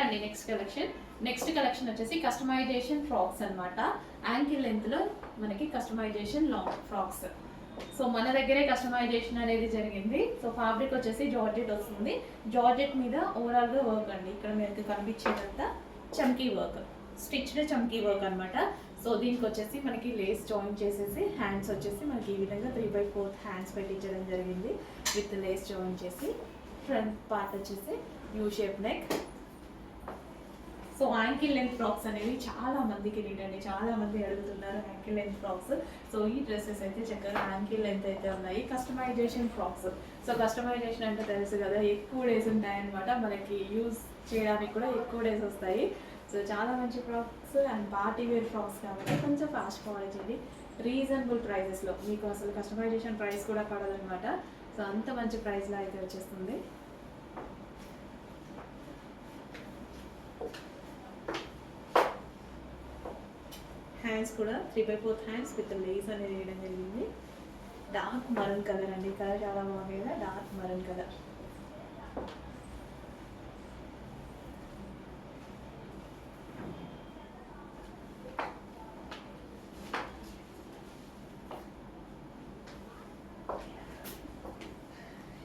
చూడండి next collection వచ్చేసి customization frocks అనమాట. యాంకిల్ లెంత్లో మనకి కస్టమైజేషన్ లాంగ్ ఫ్రాక్స్. సో మన దగ్గరే కస్టమైజేషన్ అనేది జరిగింది. సో ఫ్యాబ్రిక్ వచ్చేసి జార్జెట్ వస్తుంది. జార్జెట్ మీద ఓవరాల్గా వర్క్ అండి. ఇక్కడ మీకు కనిపించేదంతా చమ్కీ వర్క్, స్టిచ్డ్ చమ్కీ వర్క్ అనమాట. సో దీనికి వచ్చేసి మనకి లేస్ జాయిన్ చేసేసి హ్యాండ్స్ వచ్చేసి మనకి ఈ విధంగా 3/4 హ్యాండ్స్ పెట్టించడం జరిగింది విత్ లేస్ జాయిన్ చేసి. ఫ్రంట్ పార్ట్ వచ్చేసి U shape neck. So ankle length frocks అనేవి చాలా మందికి నీటండి, చాలా మంది అడుగుతున్నారు యాంకిల్ లెంత్ ఫ్రాక్స్. సో ఈ డ్రెస్సెస్ అయితే చక్కగా యాంకిల్ లెంత్ అయితే ఉన్నాయి. Customization frocks. సో కస్టమైజేషన్ అంటే తెలుసు కదా, ఎక్కువ డేస్ ఉంటాయన్నమాట. మనకి యూజ్ చేయడానికి కూడా ఎక్కువ డేస్ వస్తాయి. సో చాలా మంచి frocks and party wear frocks కాబట్టి కొంచెం ఫాస్ట్ ఫార్వర్డ్ చేయండి. రీజనబుల్ ప్రైజెస్లో మీకు అసలు కస్టమైజేషన్ ప్రైస్ కూడా పడదనమాట. సో అంత మంచి ప్రైస్లో అయితే వచ్చేస్తుంది. హ్యాండ్స్ కూడా 3/4 హ్యాండ్స్ విత్ లేస్ అనేది వేయడం జరిగింది. డార్క్ మరూన్ కలర్ అండి. కలర్ చాలా బాగుంది కదా, డార్క్ మరూన్ కలర్.